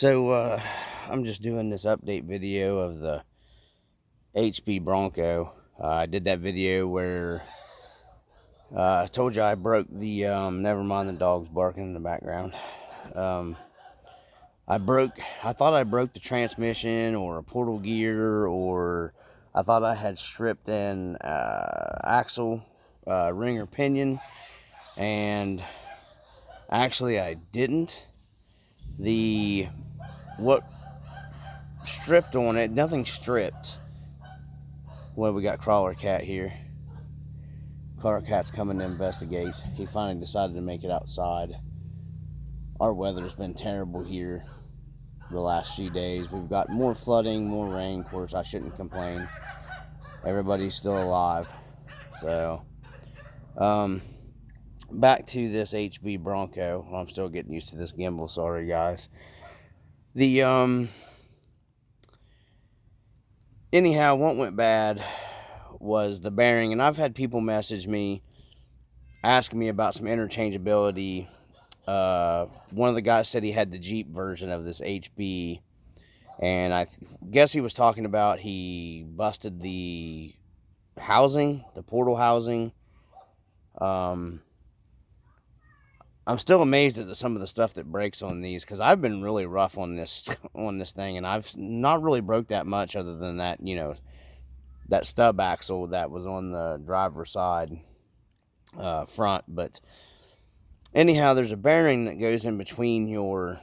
So, I'm just doing this update video of the HB Bronco. I did that video where I told you I broke the, never mind the dogs barking in the background. I thought I broke the transmission or a portal gear, or I thought I had stripped an axle, ring or pinion, and actually I didn't. What stripped on it, nothing stripped. Well, we got Crawler Cat here. Crawler Cat's coming to investigate. He finally decided to make it outside. Our weather's been terrible here the last few days. We've got more flooding, more rain. Of course, I shouldn't complain. Everybody's still alive. So, back to this HB Bronco. I'm still getting used to this gimbal. Sorry, guys. Anyhow, what went bad was the bearing, and I've had people message me asking me about some interchangeability. One of the guys said he had the Jeep version of this HB, and I guess he was talking about he busted the housing, the portal housing. I'm still amazed at some of the stuff that breaks on these, because I've been really rough on this thing, and I've not really broke that much other than that, that stub axle that was on the driver's side front. But anyhow, there's a bearing that goes in between your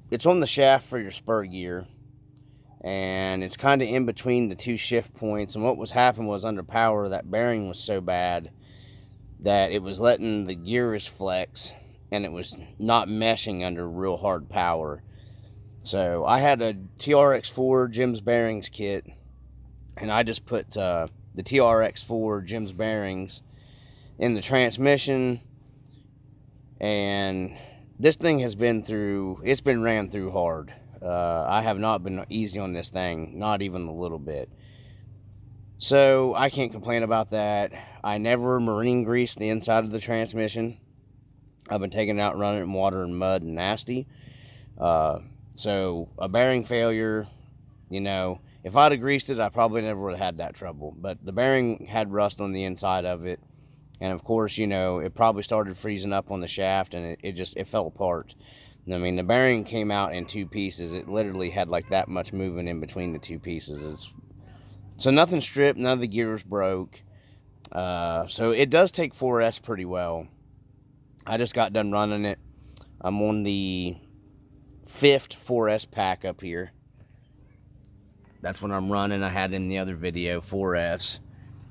it's on the shaft for your spur gear, and it's kind of in between the two shift points. And what was happening was, under power, that bearing was so bad that it was letting the gears flex, and it was not meshing under real hard power. So I had a TRX4 Jim's bearings kit, and I just put the TRX4 Jim's bearings in the transmission, and this thing has been ran through hard. I have not been easy on this thing, not even a little bit. So I can't complain about that. I never marine greased the inside of the transmission. I've been taking it out and running it in water and mud and nasty. So a bearing failure, if I'd have greased it, I probably never would have had that trouble. But the bearing had rust on the inside of it. And of course, it probably started freezing up on the shaft, and it fell apart. I mean, the bearing came out in two pieces. It literally had like that much moving in between the two pieces. So nothing stripped, none of the gears broke. So it does take 4S pretty well. I just got done running it. I'm on the 5th 4S pack up here. That's what I'm running. I had in the other video, 4S.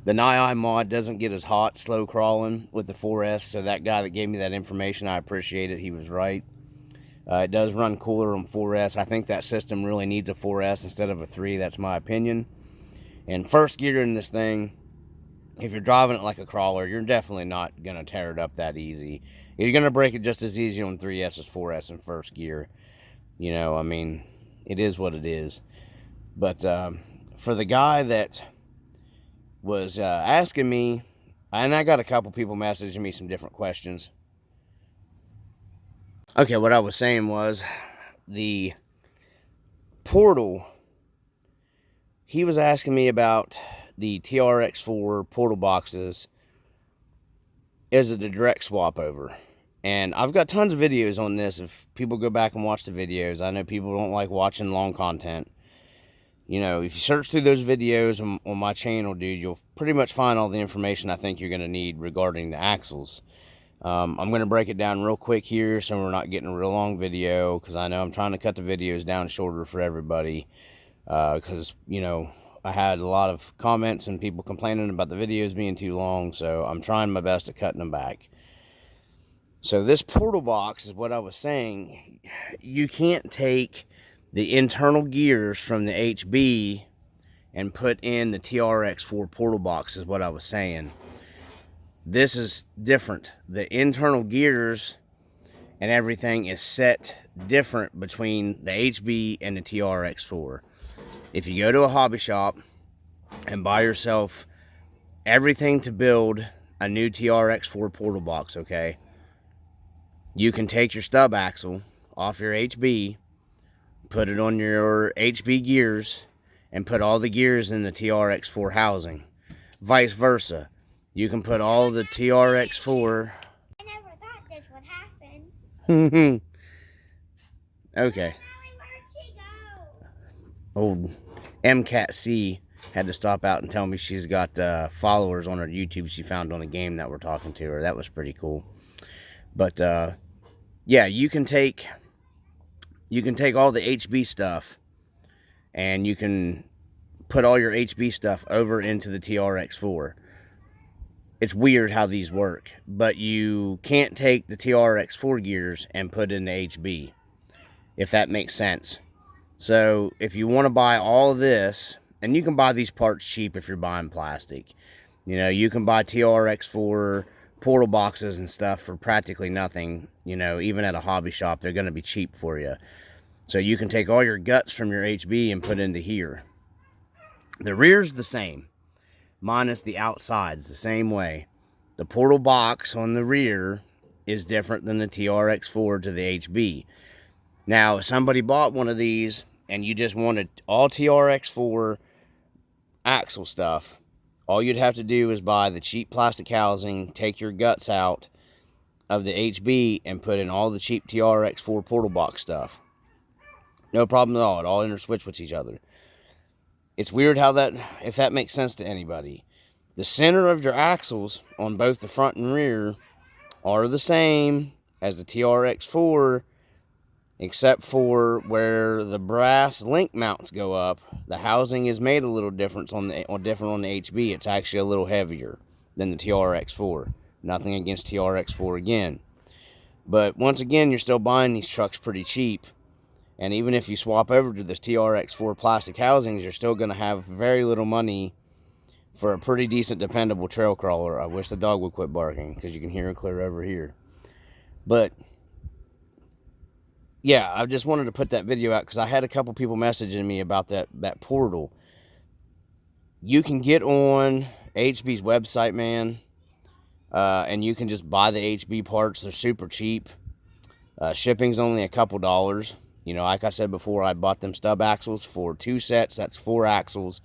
The NII mod doesn't get as hot slow crawling with the 4S, so that guy that gave me that information, I appreciate it. He was right. It does run cooler on 4S. I think that system really needs a 4S instead of a 3. That's my opinion. And first gear in this thing, if you're driving it like a crawler, you're definitely not going to tear it up that easy. You're going to break it just as easy on 3S as 4S in first gear. I mean, it is what it is. But for the guy that was asking me, and I got a couple people messaging me some different questions. Okay, what I was saying was, the portal, he was asking me about the TRX4 portal boxes. Is it a direct swap over? And I've got tons of videos on this. If people go back and watch the videos, I know people don't like watching long content. If you search through those videos on my channel, dude, you'll pretty much find all the information I think you're going to need regarding the axles. I'm going to break it down real quick here so we're not getting a real long video, because I know I'm trying to cut the videos down shorter for everybody. Because, I had a lot of comments and people complaining about the videos being too long, so I'm trying my best at cutting them back. So this portal box is what I was saying. You can't take the internal gears from the HB and put in the TRX4 portal box, is what I was saying. This is different. The internal gears and everything is set different between the HB and the TRX4. If you go to a hobby shop and buy yourself everything to build a new TRX4 portal box, okay, you can take your stub axle off your HB, put it on your HB gears, and put all the gears in the TRX4 housing. Vice versa. You can put all the TRX4... I never thought this would happen. Okay. Where'd she go? Old MCAT C had to stop out and tell me she's got followers on her YouTube she found on a game that we're talking to her. That was pretty cool. But yeah, you can take all the HB stuff and you can put all your HB stuff over into the TRX4. It's weird how these work, but you can't take the TRX4 gears and put in the HB, if that makes sense. So if you want to buy all of this, and you can buy these parts cheap if you're buying plastic. You know, you can buy TRX4 portal boxes and stuff for practically nothing. You know, even at a hobby shop, they're going to be cheap for you. So you can take all your guts from your HB and put into here. The rear's the same, minus the outsides the same way. The portal box on the rear is different than the TRX4 to the HB. Now, if somebody bought one of these and you just wanted all TRX4 axle stuff, all you'd have to do is buy the cheap plastic housing, take your guts out of the HB, and put in all the cheap TRX4 portal box stuff. No problem at all. It all interswitch with each other. It's weird how that, if that makes sense to anybody. The center of your axles on both the front and rear are the same as the TRX4, except for where the brass link mounts go up. The housing is made a little different on the HB. It's actually a little heavier than the TRX4. Nothing against TRX4 again. But once again, you're still buying these trucks pretty cheap. And even if you swap over to this TRX4 plastic housings, you're still going to have very little money for a pretty decent, dependable trail crawler. I wish the dog would quit barking because you can hear it clear over here. But yeah, I just wanted to put that video out because I had a couple people messaging me about that portal. You can get on HB's website, man, and you can just buy the HB parts. They're super cheap. Shipping's only a couple dollars. You know, like I said before, I bought them stub axles for 2 sets. That's 4 axles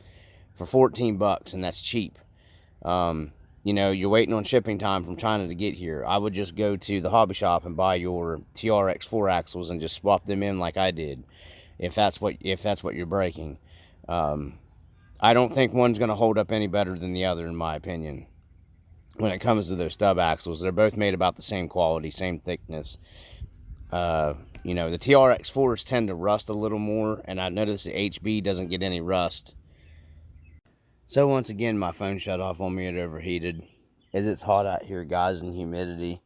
for $14, and that's cheap. You know, you're waiting on shipping time from China to get here. I would just go to the hobby shop and buy your TRX4 axles and just swap them in like I did, if that's what you're breaking. I don't think one's going to hold up any better than the other, in my opinion. When it comes to those stub axles, they're both made about the same quality, same thickness. You know, the TRX4s tend to rust a little more, and I noticed the HB doesn't get any rust. So once again, my phone shut off on me. It overheated. As it's hot out here, guys, and humidity.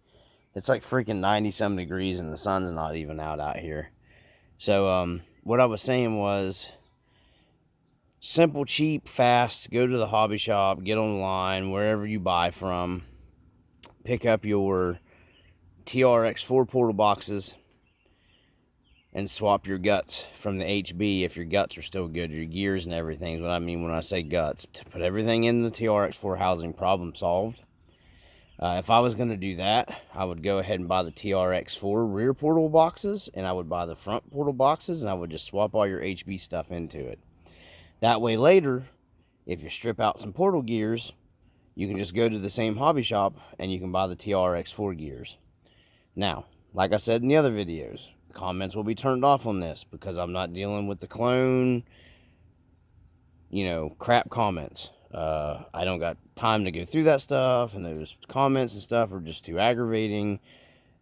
It's like freaking 90-some degrees, and the sun's not even out here. So, what I was saying was, simple, cheap, fast, go to the hobby shop, get online, wherever you buy from, pick up your TRX4 portal boxes, and swap your guts from the HB if your guts are still good, your gears and everything is what I mean when I say guts. To put everything in the TRX4 housing, problem solved. If I was going to do that, I would go ahead and buy the TRX4 rear portal boxes, and I would buy the front portal boxes, and I would just swap all your HB stuff into it. That way later, if you strip out some portal gears, you can just go to the same hobby shop and you can buy the TRX4 gears. Now, like I said in the other videos, comments will be turned off on this because I'm not dealing with the clone, you know, crap comments. I don't got time to go through that stuff, and those comments and stuff are just too aggravating,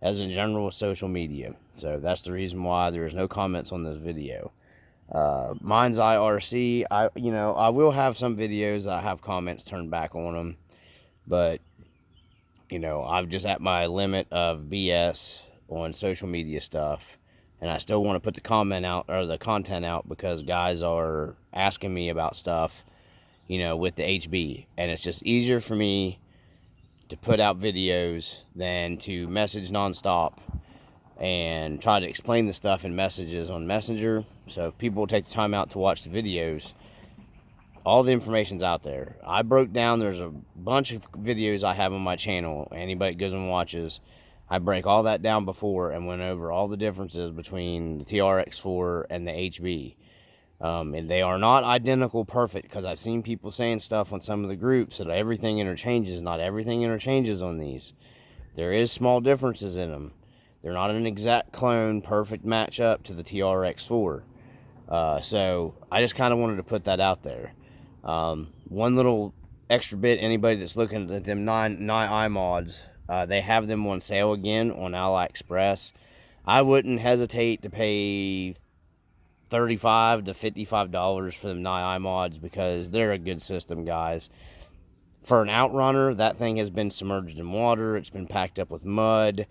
as in general with social media. So that's the reason why there is no comments on this video. Mine's IRC. I will have some videos that I have comments turned back on them, but you know, I'm just at my limit of BS on social media stuff. And I still want to put the comment out, or the content out, because guys are asking me about stuff, you know, with the HB. And it's just easier for me to put out videos than to message nonstop and try to explain the stuff in messages on Messenger. So if people take the time out to watch the videos, all the information's out there. I broke down, there's a bunch of videos I have on my channel. Anybody that goes and watches, I break all that down before and went over all the differences between the TRX4 and the HB. And they are not identical perfect, because I've seen people saying stuff on some of the groups that everything interchanges. Not everything interchanges on these. There is small differences in them. They're not an exact clone, perfect match up to the TRX4. So I just kind of wanted to put that out there. One little extra bit, anybody that's looking at them 9i mods, they have them on sale again on AliExpress. I wouldn't hesitate to pay $35 to $55 for them 9i mods, because they're a good system, guys. For an outrunner, that thing has been submerged in water. It's been packed up with mud.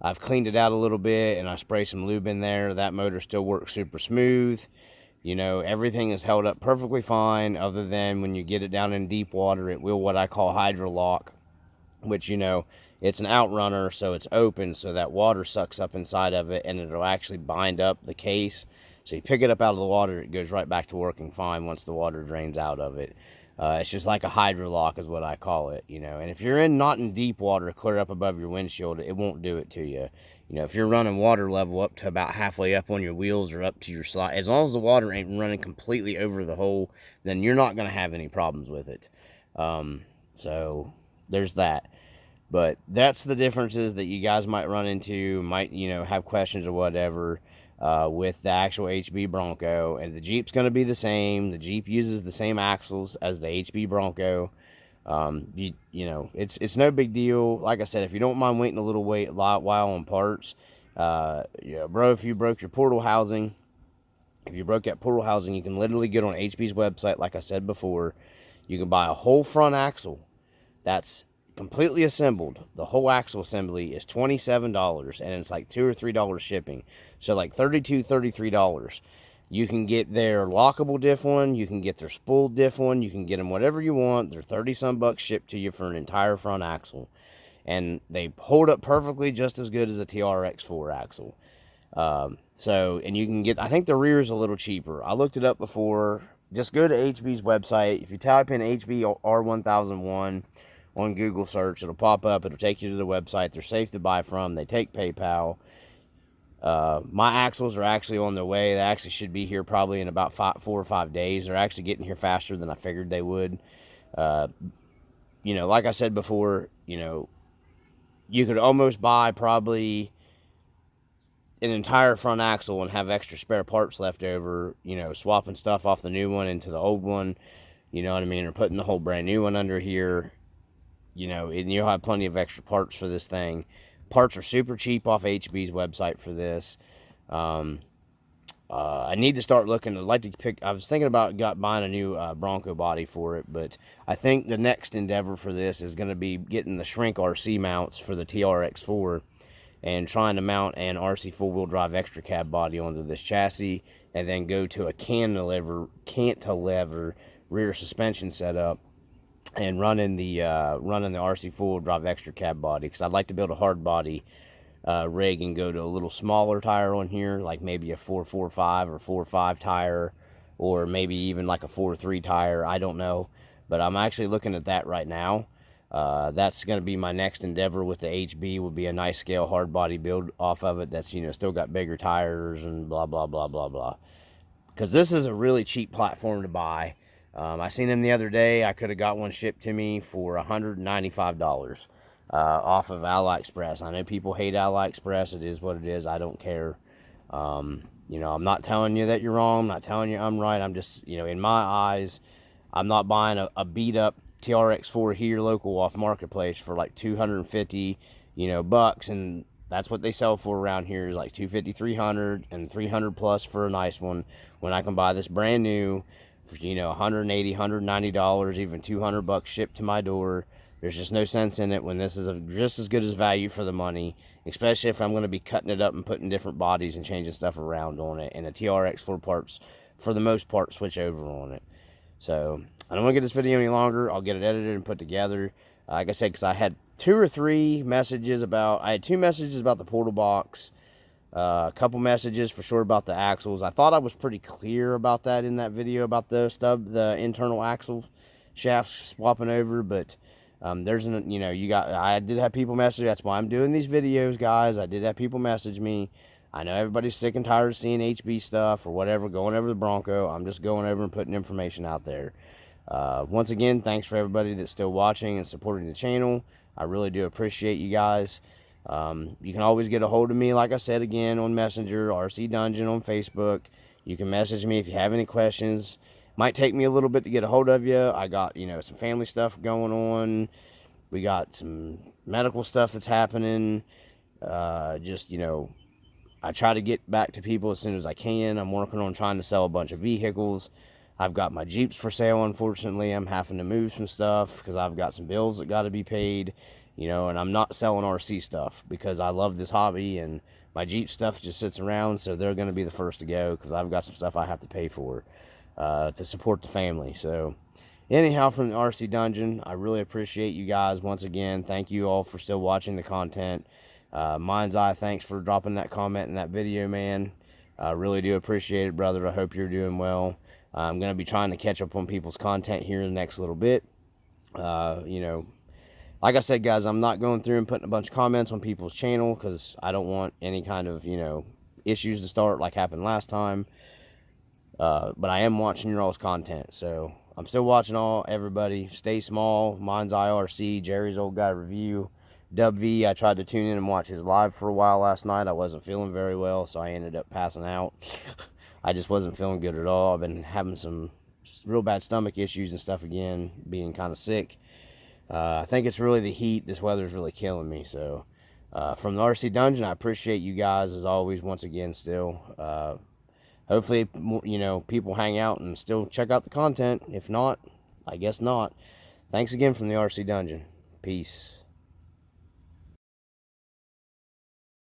I've cleaned it out a little bit and I spray some lube in there. That motor still works super smooth. You know, everything is held up perfectly fine, other than when you get it down in deep water, it will what I call hydrolock, which, you know, it's an outrunner, so it's open, so that water sucks up inside of it and it'll actually bind up the case. So you pick it up out of the water, it goes right back to working fine once the water drains out of it. It's just like a hydrolock is what I call it, you know. And if you're not in deep water, clear up above your windshield, it won't do it to you. You know, if you're running water level up to about halfway up on your wheels or up to your slide, as long as the water ain't running completely over the hole, then you're not going to have any problems with it. So there's that. But that's the differences that you guys might run into, might, you know, have questions or whatever with the actual HB Bronco. And the Jeep's going to be the same. The Jeep uses the same axles as the HB Bronco. You know, it's no big deal. Like I said, if you don't mind waiting a little while on parts, yeah, bro, if you broke your portal housing, you can literally get on HB's website, like I said before. You can buy a whole front axle that's completely assembled. The whole axle assembly is $27, and it's like $2 or $3 shipping. So like $32, $33. You can get their lockable diff one, you can get their spooled diff one, you can get them whatever you want. They're 30 some bucks shipped to you for an entire front axle. And they hold up perfectly, just as good as a TRX4 axle. And you can get, I think the rear is a little cheaper. I looked it up before. Just go to HB's website. If you type in HB R1001 on Google search, it'll pop up. It'll take you to the website. They're safe to buy from. They take PayPal. My axles are actually on their way. They actually should be here probably in about 4 or 5 days. They're actually getting here faster than I figured they would. You know, like I said before, you know, you could almost buy probably an entire front axle and have extra spare parts left over, you know, swapping stuff off the new one into the old one, you know what I mean, or putting the whole brand new one under here, you know, and you'll have plenty of extra parts for this thing. Parts are super cheap off HB's website for this. I need to start looking. I'd like to pick, I was thinking about buying a new Bronco body for it, but I think the next endeavor for this is going to be getting the shrink RC mounts for the TRX4 and trying to mount an RC four-wheel drive extra cab body onto this chassis, and then go to a cantilever rear suspension setup and running the RC four-wheel drive extra cab body, because I'd like to build a hard body rig and go to a little smaller tire on here, like maybe a 445 or 45 tire, or maybe even like a 43 tire. I don't know, but I'm actually looking at that right now. That's going to be my next endeavor with the HB, would be a nice scale hard body build off of it that's, you know, still got bigger tires and blah blah blah blah blah, because this is a really cheap platform to buy. I seen them the other day. I could have got one shipped to me for $195 off of AliExpress. I know people hate AliExpress. It is what it is. I don't care. You know, I'm not telling you that you're wrong. I'm not telling you I'm right. I'm just, you know, in my eyes, I'm not buying a beat up TRX4 here local off Marketplace for like 250, you know, bucks, and that's what they sell for around here, is like 250, 300, and 300 plus for a nice one, when I can buy this brand new for, you know, $180, $190, even 200 bucks shipped to my door. There's just no sense in it when this is just as good as value for the money, especially if I'm going to be cutting it up and putting different bodies and changing stuff around on it, and the TRX4 parts, for the most part, switch over on it. So I don't want to get this video any longer. I'll get it edited and put together. Like I said, because I had 2 or 3 messages about, I had 2 messages about the portal box, a couple messages for sure about the axles. I thought I was pretty clear about that in that video about the internal axle shafts swapping over, but I did have people message. That's why I'm doing these videos, guys. I did have people message me. I know everybody's sick and tired of seeing HB stuff or whatever going over the Bronco. I'm just going over and putting information out there. Once again, thanks for everybody that's still watching and supporting the channel. I really do appreciate you guys. You can always get a hold of me, like I said again, on Messenger, RC Dungeon on Facebook. You can message me if you have any questions. Might take me a little bit to get a hold of you. I got, some family stuff going on. We got some medical stuff that's happening. I try to get back to people as soon as I can. I'm working on trying to sell a bunch of vehicles. I've got my Jeeps for sale, unfortunately. I'm having to move some stuff because I've got some bills that got to be paid, and I'm not selling RC stuff because I love this hobby, and my Jeep stuff just sits around, so they're going to be the first to go because I've got some stuff I have to pay for to support the family. So anyhow, from the RC Dungeon, I really appreciate you guys once again. Thank you all for still watching the content. Mind's Eye, thanks for dropping that comment in that video, man. I really do appreciate it, brother. I hope you're doing well. I'm going to be trying to catch up on people's content here in the next little bit. Like I said, guys, I'm not going through and putting a bunch of comments on people's channel because I don't want any kind of, issues to start like happened last time. But I am watching your all's content, so I'm still watching everybody. Stay small. Mind's Eye RC, Jerry's Old Guy Review. Dub V, I tried to tune in and watch his live for a while last night. I wasn't feeling very well, so I ended up passing out. I just wasn't feeling good at all. I've been having some real bad stomach issues and stuff again, being kind of sick. I think it's really the heat. This weather's really killing me. So from the RC Dungeon, I appreciate you guys as always once again still. Hopefully, people hang out and still check out the content. If not, I guess not. Thanks again from the RC Dungeon. Peace.